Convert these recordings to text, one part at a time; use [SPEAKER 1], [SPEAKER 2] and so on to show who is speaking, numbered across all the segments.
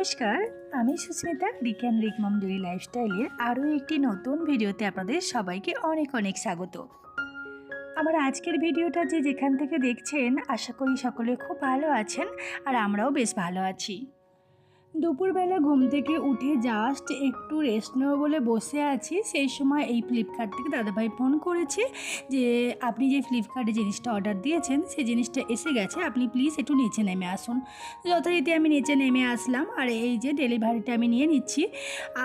[SPEAKER 1] নমস্কার, আমি সুস্মিতা রিক and Rick mom daily লাইফস্টাইলের আরও একটি নতুন ভিডিওতে আপনাদের সবাইকে অনেক অনেক স্বাগত। আমার আজকের ভিডিওটা যে যেখান থেকে দেখছেন আশা করি সকলে খুব ভালো আছেন আর আমরাও বেশ ভালো আছি। দুপুরবেলা ঘুম থেকে উঠে জাস্ট একটু রেস্ট নেব বলে বসে আছি, সেই সময় এই ফ্লিপকার্ট থেকে দাদাভাই ফোন করেছে যে আপনি যে ফ্লিপকার্টে জিনিসটা অর্ডার দিয়েছেন সেই জিনিসটা এসে গেছে, আপনি প্লিজ একটু নিচে নেমে আসুন। যথারীতি আমি নিচে নেমে আসলাম আর এই যে ডেলিভারিটা আমি নিয়ে নিচ্ছি।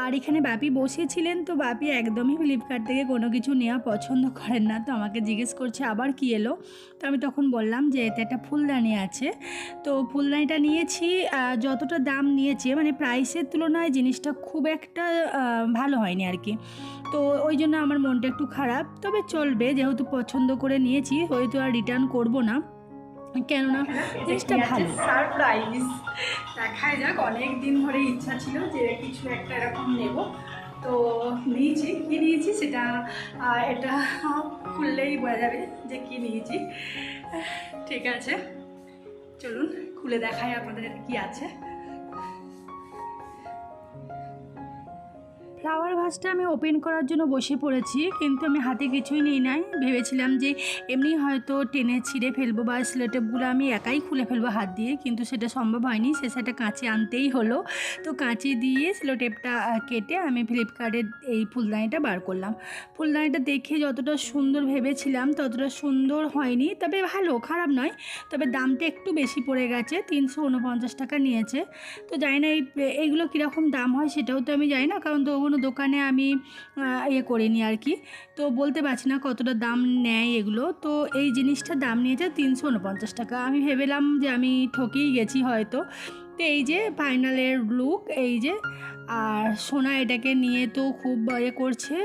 [SPEAKER 1] আর এখানে বাপি বসেছিলেন, তো বাপি একদমই ফ্লিপকার্ট থেকে কোনো কিছু নেওয়া পছন্দ করেন না, তো আমাকে জিজ্ঞেস করছে আবার কি এলো। তো আমি তখন বললাম যে এতে একটা ফুলদানি আছে, তো ফুলদানিটা নিয়েছি। যতটা দাম নিয়েছে মানে প্রাইসের তুলনায় জিনিসটা খুব একটা ভালো হয়নি আর কি, তো ওই জন্য আমার মনটা একটু খারাপ। তবে চলবে, যেহেতু পছন্দ করে নিয়েছি হয়তো আর রিটার্ন করব না, কেননা জিনিসটা ভালো। সারপ্রাইজ দেখায় যাক, অনেক দিন ধরে ইচ্ছা ছিল যে কিছু একটা এরকম নেব, তো নিয়েছি। কী নিয়েছি সেটা এটা খুললেই বোঝা যাবে যে কী নিয়েছি। ঠিক আছে, চলুন খুলে দেখাই আপনাদের কি আছে। ফ্লাওয়ার ভাসটা আমি ওপেন করার জন্য বসে পড়েছি, কিন্তু আমি হাতে কিছুই নিই নাই। ভেবেছিলাম যে এমনি হয়তো টেনে ছিঁড়ে ফেলবো বা স্লেটেপগুলো আমি একাই খুলে ফেলবো হাত দিয়ে, কিন্তু সেটা সম্ভব হয়নি। সেটা কাঁচি আনতেই হলো, তো কাঁচি দিয়ে স্লেটেপটা কেটে আমি ফ্লিপকার্টের এই ফুলদানিটা বার করলাম। ফুলদানিটা দেখে যতটা সুন্দর ভেবেছিলাম ততটা সুন্দর হয়নি, তবে ভালো, খারাপ নয়। তবে দামটা একটু বেশি পড়ে গেছে, 349 টাকা নিয়েছে। তো জানি না এইগুলো কীরকম দাম হয় সেটাও তো আমি জানি না, কারণ তো কোনো দোকানে আমি করিনি আর কি, তো বলতে পারছি না কতটা দাম নেয় এগুলো। তো এই জিনিসটার দাম নিয়েছে 349 টাকা। আমি ভেবেলাম যে আমি ঠকেই গেছি হয়তো। তো এই যে ফাইনালের লুক, এই যে, আর সোনা এটাকে নিয়ে তো খুব করছে।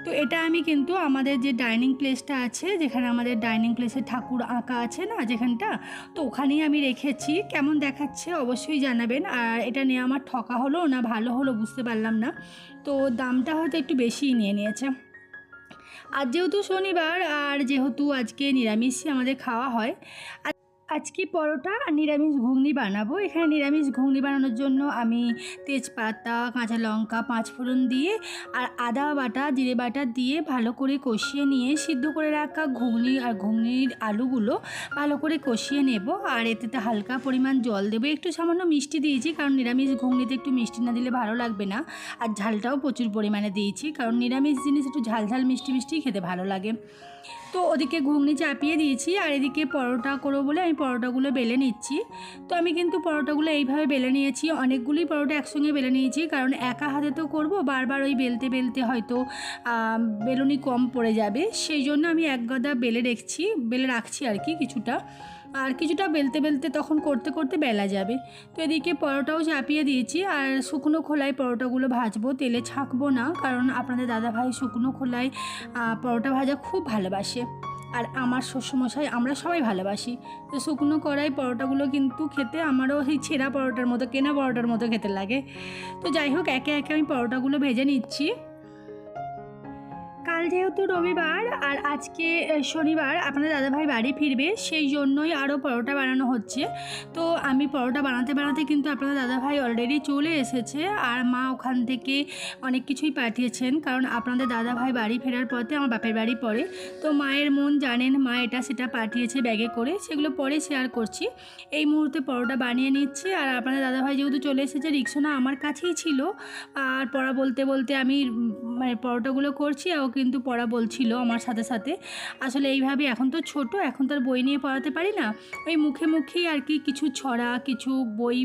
[SPEAKER 1] তো এটা আমি কিন্তু আমাদের যে ডাইনিং প্লেসটা আছে, যেখানে আমাদের ডাইনিং প্লেসে ঠাকুর আঁকা আছে না যেখানটা, তো ওখানেই আমি রেখেছি। কেমন দেখাচ্ছে অবশ্যই জানাবেন। আর এটা নিয়ে আমার ঠকা হলো না ভালো হলো বুঝতে পারলাম না, তো দামটা হয়তো একটু বেশিই নিয়ে নিয়েছে। আর যেহেতু শনিবার আর যেহেতু আজকে নিরামিষই আমাদের খাওয়া হয়, আজকে পরোটা আর নিরামিষ ঘুগনি বানাবো। এখানে নিরামিষ ঘুগনি বানানোর জন্য আমি তেজপাতা, কাঁচা লঙ্কা, পাঁচফোড়ন দিয়ে আর আদা বাটা, জিরে বাটা দিয়ে ভালো করে কষিয়ে নিয়ে সিদ্ধ করে রাখা ঘুগনি আর ঘুগনির আলুগুলো ভালো করে কষিয়ে নেব। আর এতে হালকা পরিমাণ জল দেবো, একটু সামান্য মিষ্টি দিয়েছি, কারণ নিরামিষ ঘুগনিতে একটু মিষ্টি না দিলে ভালো লাগবে না। আর ঝালটাও প্রচুর পরিমাণে দিয়েছি, কারণ নিরামিষ জিনিস একটু ঝাল ঝাল মিষ্টি মিষ্টি খেতে ভালো লাগে। তো ওদিকে ঘুগনি চাপিয়ে দিয়েছি আর এদিকে পরোটা করবো বলে আমি পরোটাগুলো বেলে নিচ্ছি। তো আমি কিন্তু পরোটাগুলো এইভাবে বেলে নিয়েছি, অনেকগুলি পরোটা একসঙ্গে বেলে নিয়েছি, কারণ একা হাতে তো করবো, বারবার ওই বেলতে বেলতে হয়তো বেলুনি কম পড়ে যাবে, সেই জন্য আমি এক গাদা বেলে রাখছি আর কি কিছুটা, আর কিছুটা বেলতে বেলতে তখন করতে করতে বেলা যাবে। তো এদিকে পরোটাও চাপিয়ে দিয়েছি আর শুকনো খোলায় পরোটাগুলো ভাজবো, তেলে ছাঁকবো না, কারণ আপনাদের দাদাভাই শুকনো খোলায় পরোটা ভাজা খুব ভালোবাসে। আর আমার শ্বশুরমশাই, আমরা সবাই ভালোবাসি। তো শুকনো কড়াই পরোটাগুলো কিন্তু খেতে আমারও সেই ছেঁড়া পরোটার মতো, কেনা পরোটার মতো খেতে লাগে। তো যাই হোক, একে একে আমি পরোটাগুলো ভেজে নিচ্ছি। কাল যেহেতু রবিবার আর আজকে শনিবার আপনাদের দাদাভাই বাড়ি ফিরবে, সেই জন্যই আরও পরোটা বানানো হচ্ছে। তো আমি পরোটা বানাতে বানাতে কিন্তু আপনাদের দাদাভাই অলরেডি চলে এসেছে, আর মা ওখান থেকে অনেক কিছুই পাঠিয়েছেন, কারণ আপনাদের দাদাভাই বাড়ি ফেরার পথে আমার বাপের বাড়ি পড়ে। তো মায়ের মন জানেন, মা এটা সেটা পাঠিয়েছে ব্যাগে করে, সেগুলো পরে শেয়ার করছি। এই মুহূর্তে পরোটা বানিয়ে নিচ্ছি। আর আপনাদের দাদাভাই যেহেতু চলে এসেছে, রিক্সোনা আমার কাছেই ছিল, আর পড়া বলতে বলতে আমি মানে পরোটাগুলো করছি, আর কিন্তু পড়া বলছিল আমার সাথে সাথে। আসলে এইভাবে, এখন তো ছোট, এখন তার বই নিয়ে পড়াতে পারি না, ওই মুখে মুখেই আর কি কিছু ছড়া, কিছু বই,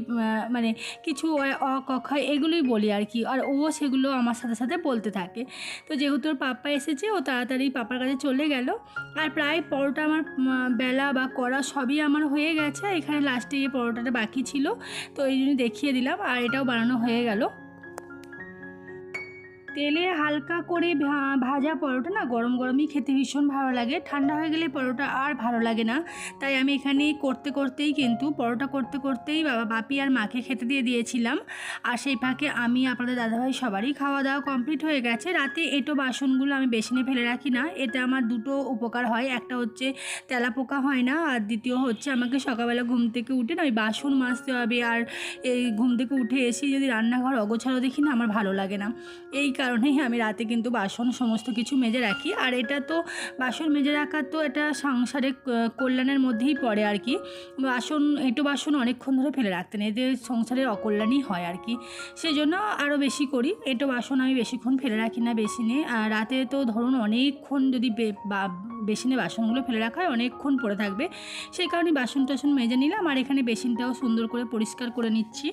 [SPEAKER 1] মানে কিছু অ ক খ এগুলোই বলি আর কি, আর ও সেগুলো আমার সাথে সাথে বলতে থাকে। তো যেহেতু ওর পাপা এসেছে, ও তাড়াতাড়ি পাপার কাছে চলে গেল। আর প্রায় পরোটা আমার বেলা বা করা সবই আমার হয়ে গেছে, এখানে লাস্টে এই পরোটাটা বাকি ছিল, তো এই জন্য দেখিয়ে দিলাম। আর এটাও বানানো হয়ে গেল। তেলে হালকা করে ভাজা পরোটা না গরম গরমই খেতে ভীষণ ভালো লাগে, ঠান্ডা হয়ে গেলে পরোটা আর ভালো লাগে না। তাই আমি এখানে পরোটা করতে করতেই বাপি আর মাকে খেতে দিয়ে দিয়েছিলাম। আর সেই ফাঁকে আমি আপনাদের দাদাভাই সবারই খাওয়া দাওয়া কমপ্লিট হয়ে গেছে। রাতে এঁটো বাসনগুলো আমি বেসিনে ফেলে রাখি না, এটা আমার দুটো উপকার হয়। একটা হচ্ছে তেলাপোকা হয় না, আর দ্বিতীয় হচ্ছে আমাকে সকালবেলা ঘুম থেকে উঠে না ওই বাসন মাজতে হবে, আর এই ঘুম থেকে উঠে এসে যদি রান্নাঘর অগোছালো দেখি না আমার ভালো লাগে না। এই কারণেই আমি রাতে কিন্তু বাসন সমস্ত কিছু মেজে রাখি। আর এটা তো বাসন মেজে রাখা তো এটা সংসারের কল্যাণের মধ্যেই পড়ে আর কি। এঁটো বাসন অনেকক্ষণ ধরে ফেলে রাখতে নেই, এতে সংসারের অকল্যাণই হয় আর কি। সেই জন্য আরও বেশি করি, এঁটো বাসন আমি বেশিক্ষণ ফেলে রাখি না বেসিনে। আর রাতে তো ধরুন অনেকক্ষণ যদি বেসিনে বাসনগুলো ফেলে রাখা হয় অনেকক্ষণ পড়ে থাকবে, সেই কারণে বাসন টাসন মেজে নিলাম। আর এখানে বেসিনটাও সুন্দর করে পরিষ্কার করে নিচ্ছি।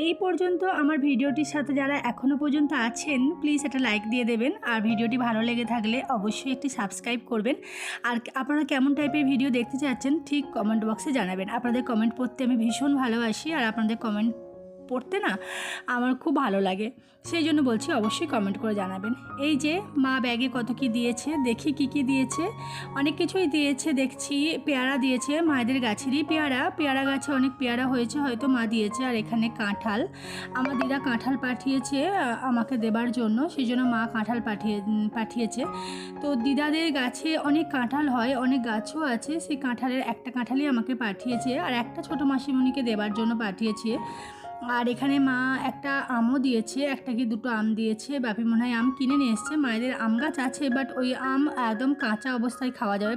[SPEAKER 1] এই পর্যন্ত আমার ভিডিওটির সাথে যারা এখনও পর্যন্ত আছেন প্লিজ একটা লাইক দিয়ে দেবেন, আর ভিডিওটি ভালো লেগে থাকলে অবশ্যই একটি সাবস্ক্রাইব করবেন। আর আপনারা কেমন টাইপের ভিডিও দেখতে চাচ্ছেন ঠিক কমেন্ট বক্সে জানাবেন। আপনাদের কমেন্ট পড়তে আমি ভীষণ ভালোবাসি, আর আপনাদের কমেন্ট পড়তে না আমার খুব ভালো লাগে, সেই জন্য বলছি অবশ্যই কমেন্ট করে জানাবেন। এই যে মা ব্যাগে কত কি দিয়েছে, দেখি কি কি দিয়েছে। অনেক কিছুই দিয়েছে দেখছি, পেয়ারা দিয়েছে, মায়েদের গাছেরই পেয়ারা গাছে অনেক পেয়ারা হয়েছে, হয়তো মা দিয়েছে। আর এখানে কাঁঠাল, আমার দিদা কাঁঠাল পাঠিয়েছে আমাকে দেবার জন্য, সেই জন্য মা কাঁঠাল পাঠিয়েছে। তো দিদাদের গাছে অনেক কাঁঠাল হয়, অনেক গাছও আছে, সেই কাঁঠালের একটা কাঁঠালই আমাকে পাঠিয়েছে, আর একটা ছোটো মাসিমণিকে দেবার জন্য পাঠিয়েছে। আর এখানে মা একটা আমও দিয়েছে, একটা কি দুটো আম দিয়েছে। বাপি মনে হয় আম কিনে নিয়ে এসছে, মায়েদের আম গাছ আছে, বাট ওই আম একদম কাঁচা অবস্থায় খাওয়া যাবে,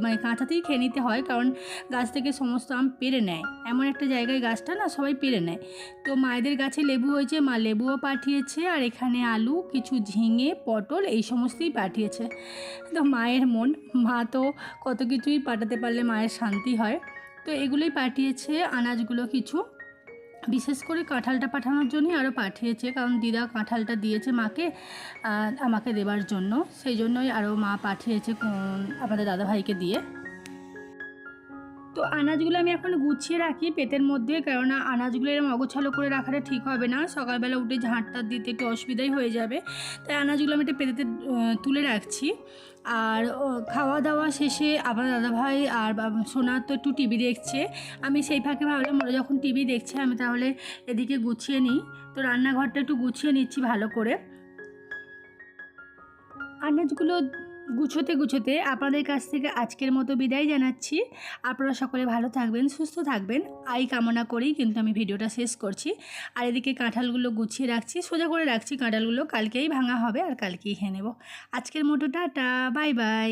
[SPEAKER 1] মানে কাঁচাতেই খেয়ে নিতে হয়, কারণ গাছ থেকে সমস্ত আম পেড়ে নেয়, এমন একটা জায়গায় গাছটা না সবাই পেড়ে নেয়। তো মায়েদের গাছে লেবু হয়েছে, মা লেবুও পাঠিয়েছে। আর এখানে আলু, কিছু ঝিঙে, পটল এই সমস্তই পাঠিয়েছে। তো মায়ের মন, মা তো কত কিছুই পাঠাতে পারলে মায়ের শান্তি হয়। তো এগুলোই পাঠিয়েছে, আনাজগুলো কিছু, বিশেষ করে কাঁঠালটা পাঠানোর জন্যই আরও পাঠিয়েছে, কারণ দিদা কাঁঠালটা দিয়েছে মাকে আমাকে দেবার জন্য, সেই জন্যই আরও মা পাঠিয়েছে আপনাদের দাদাভাইকে দিয়ে। তো আনাজগুলো আমি এখন গুছিয়ে রাখি পেটের মধ্যে, কেননা আনাজগুলো এরকম অগোছালো করে রাখাটা ঠিক হবে না, সকালবেলা উঠে ঝাঁটটা দিতে একটু অসুবিধাই হয়ে যাবে। তাই আনাজগুলো আমি একটা পেটেতে তুলে রাখছি। আর খাওয়া দাওয়া শেষে আপনার দাদাভাই আর সোনা তো একটু টিভি দেখছে, আমি সেই ফাঁকে ভাবলাম ওরা যখন টিভি দেখছে আমি তাহলে এদিকে গুছিয়ে নিই। তো রান্নাঘরটা একটু গুছিয়ে নিচ্ছি ভালো করে। আনাজগুলো গুছোতে আপনাদের কাছ থেকে আজকের মতো বিদায় জানাচ্ছি। আপনারা সকলে ভালো থাকবেন, সুস্থ থাকবেন এই কামনা করেই কিন্তু আমি ভিডিওটা শেষ করছি। আর এদিকে কাঁঠালগুলো গুছিয়ে রাখছি, সোজা করে রাখছি কাঁঠালগুলো, কালকেই ভাঙা হবে আর কালকেই খেয়ে নেব। আজকের মতো টাটা, বাই বাই।